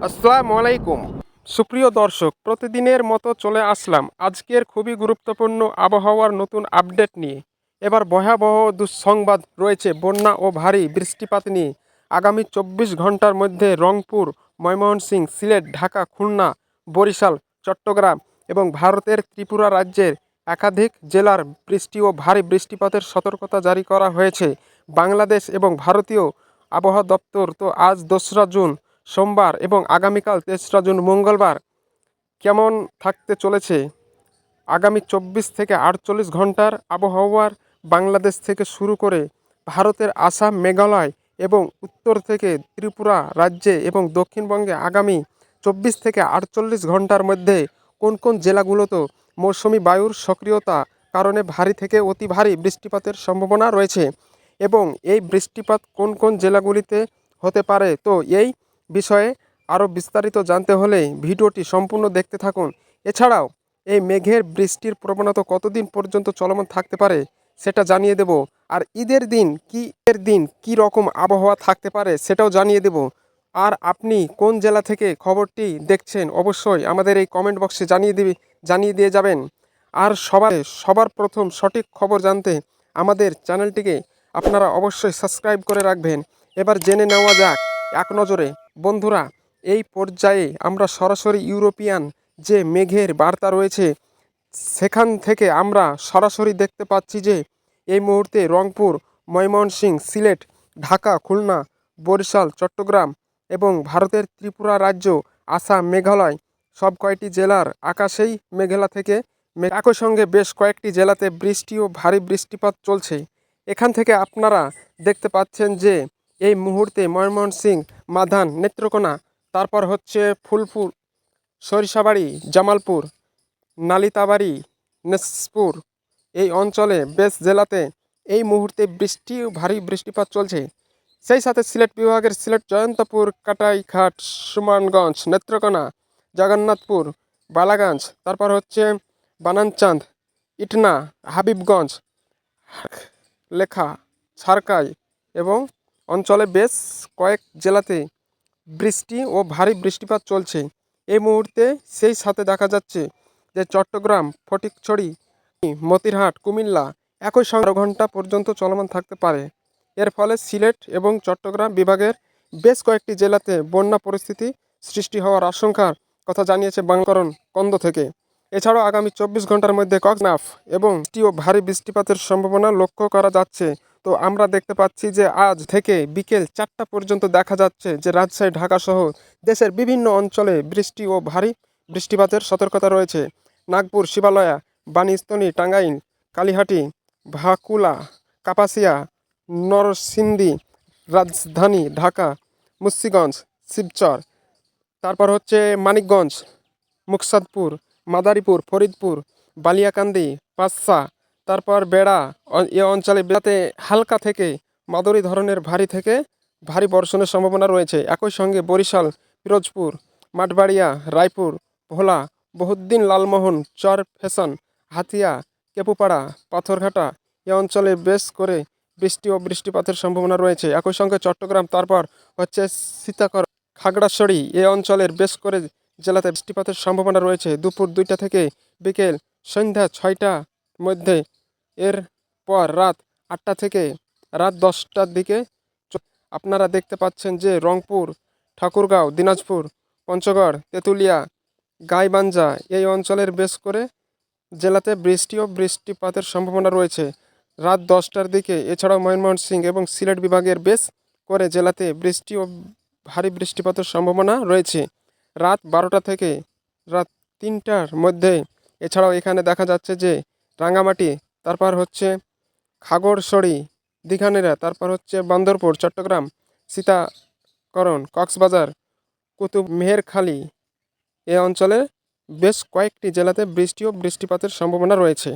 আসসালামু আলাইকুম। সুপ্রিয় দর্শক, প্রতিদিনের মতো চলে আসলাম আজকের খুবই গুরুত্বপূর্ণ আবহাওয়ার নতুন আপডেট নিয়ে। এবার ভয়াবহ দুঃসংবাদ রয়েছে বন্যা ও ভারী বৃষ্টিপাত নিয়ে। আগামী ২৪ ঘন্টার মধ্যে রংপুর, ময়মনসিংহ, সিলেট, ঢাকা, খুলনা, বরিশাল, চট্টগ্রাম এবং ভারতের ত্রিপুরা রাজ্যের একাধিক জেলার বৃষ্টি ও ভারী বৃষ্টিপাতের সতর্কতা জারি করা হয়েছে। বাংলাদেশ এবং ভারতীয় আবহাওয়া দপ্তর তো আজ ২রা জুন সোমবার এবং আগামীকাল ৩রা জুন মঙ্গলবার কেমন থাকতে চলেছে আগামী ২৪ থেকে ৪৮ ঘন্টার আবহাওয়ার বাংলাদেশ থেকে শুরু করে ভারতের আসাম, মেঘালয় এবং উত্তর থেকে ত্রিপুরা রাজ্যে এবং দক্ষিণবঙ্গে আগামী ২৪ থেকে ৪৮ ঘন্টার মধ্যে কোন কোন জেলাগুলোতে মৌসুমি বায়ুর সক্রিয়তা কারণে ভারী থেকে অতি ভারী বৃষ্টিপাতের সম্ভাবনা রয়েছে এবং এই বৃষ্টিপাত কোন কোন জেলাগুলিতে হতে পারে। তো এই বিষয়ে আরও বিস্তারিত জানতে হলে ভিডিওটি সম্পূর্ণ দেখতে থাকুন। এছাড়াও এই মেঘের বৃষ্টির প্রবণতা কতদিন পর্যন্ত চলমান থাকতে পারে সেটা জানিয়ে দেব। আর ঈদের দিন কি রকম আবহাওয়া থাকতে পারে সেটাও জানিয়ে দেব। আর আপনি কোন জেলা থেকে খবরটি দেখছেন অবশ্যই আমাদের এই কমেন্ট বক্সে জানিয়ে দিয়ে যাবেন। আর সবার প্রথম সঠিক খবর জানতে আমাদের চ্যানেলটিকে আপনারা অবশ্যই সাবস্ক্রাইব করে রাখবেন। এবার জেনে নেওয়া যাক এক নজরে। বন্ধুরা, এই পর্যায়ে আমরা সরাসরি ইউরোপিয়ান যে মেঘের বার্তা রয়েছে সেখান থেকে আমরা সরাসরি দেখতে পাচ্ছি যে এই মুহূর্তে রংপুর, ময়মনসিংহ, সিলেট, ঢাকা, খুলনা, বরিশাল, চট্টগ্রাম এবং ভারতের ত্রিপুরা রাজ্য, আসাম, মেঘালয় সব কয়টি জেলার আকাশেই মেঘলা থেকে একই সঙ্গে বেশ কয়েকটি জেলাতে বৃষ্টি ও ভারী বৃষ্টিপাত চলছে। এখান থেকে আপনারা দেখতে পাচ্ছেন যে এই মুহূর্তে ময়মনসিংহ, মাধান, নেত্রকোনা, তারপর হচ্ছে ফুলপুর, সরিষাবাড়ি, জামালপুর, নালিতাবাড়ি, নেসপুর এই অঞ্চলে বেশ জেলাতে এই মুহূর্তে বৃষ্টি ও ভারী বৃষ্টিপাত চলছে। সেই সাথে সিলেট বিভাগের সিলেট, জয়ন্তপুর, কাটাইঘাট, সুমানগঞ্জ, নেত্রকোনা, জগন্নাথপুর, বালাগঞ্জ, তারপর হচ্ছে বানানচাঁদ, ইটনা, হাবিবগঞ্জ, লেখা, সারকাই এবং অঞ্চলে বেশ কয়েক জেলাতে বৃষ্টি ও ভারী বৃষ্টিপাত চলছে এই মুহূর্তে। সেই সাথে দেখা যাচ্ছে যে চট্টগ্রাম, ফটিকছড়ি, মতিরহাট, কুমিল্লা একই সঙ্গে ১২ ঘন্টা পর্যন্ত চলমান থাকতে পারে। এর ফলে সিলেট এবং চট্টগ্রাম বিভাগের বেশ কয়েকটি জেলাতে বন্যা পরিস্থিতি সৃষ্টি হওয়ার আশঙ্কার কথা জানিয়েছে বাংলাকরণ কেন্দ্র থেকে। এছাড়াও আগামী ২৪ ঘন্টার মধ্যে কক্সবাজার এবং ভারী বৃষ্টিপাতের সম্ভাবনা লক্ষ্য করা যাচ্ছে। তো আমরা দেখতে পাচ্ছি যে আজ থেকে বিকেল ৪টা পর্যন্ত দেখা যাচ্ছে যে রাজশাহী, ঢাকা সহ দেশের বিভিন্ন অঞ্চলে বৃষ্টি ও ভারী বৃষ্টিপাতের সতর্কতা রয়েছে। নাগপুর, শিবালয়া, বানিস্তনী, টাঙ্গাইল, কালিহাটি, ভাকুলা, কাপাসিয়া, নরসিংদী, রাজধানী ঢাকা, মুন্সিগঞ্জ, শিবচর, তারপর হচ্ছে মানিকগঞ্জ, মুকসাদপুর, মাদারীপুর, ফরিদপুর, বালিয়াকান্দি, পাঁচশা, তারপর বেড়া এ অঞ্চলে বেড়াতে হালকা থেকে মাঝারি ধরনের ভারী থেকে ভারী বর্ষণের সম্ভাবনা রয়েছে। একই সঙ্গে বরিশাল, পিরোজপুর, মাঠবাড়িয়া, রায়পুর, ভোলা, বহুদ্দিন, লালমোহন, চর ফ্যাশন, হাতিয়া, কেপুপাড়া, পাথরঘাটা এ অঞ্চলে বেশ করে বৃষ্টি ও বৃষ্টিপাতের সম্ভাবনা রয়েছে। একই সঙ্গে চট্টগ্রাম, তারপর হচ্ছে সীতাকর, খাগড়াছড়ি এ অঞ্চলের বেশ করে জেলাতে বৃষ্টিপাতের সম্ভাবনা রয়েছে দুপুর ২টা থেকে বিকেল সন্ধ্যা ৬টার মধ্যে। এর পর রাত ৮টা থেকে রাত ১০টার দিকে আপনারা দেখতে পাচ্ছেন যে রংপুর, ঠাকুরগাঁও, দিনাজপুর, পঞ্চগড়, তেঁতুলিয়া, গাইবান্ধা এই অঞ্চলের বেশ করে জেলাতে বৃষ্টি ও বৃষ্টিপাতের সম্ভাবনা রয়েছে রাত 10টার দিকে। এছাড়াও ময়মনসিংহ এবং সিলেট বিভাগের বেশ করে জেলাতে বৃষ্টি ও ভারী বৃষ্টিপাতের সম্ভাবনা রয়েছে রাত 12টা থেকে রাত 3টার মধ্যে। এছাড়াও এখানে দেখা যাচ্ছে যে রাঙ্গামাটি, তারপর হচ্ছে খাগড়াছড়ি, দীঘানেরা, তারপর হচ্ছে বান্দরপুর, চট্টগ্রাম, সীতাকরণ, কক্সবাজার, কুতুব, মেহেরখালী এ অঞ্চলে বেশ কয়েকটি জেলাতে বৃষ্টি ও বৃষ্টিপাতের সম্ভাবনা রয়েছে।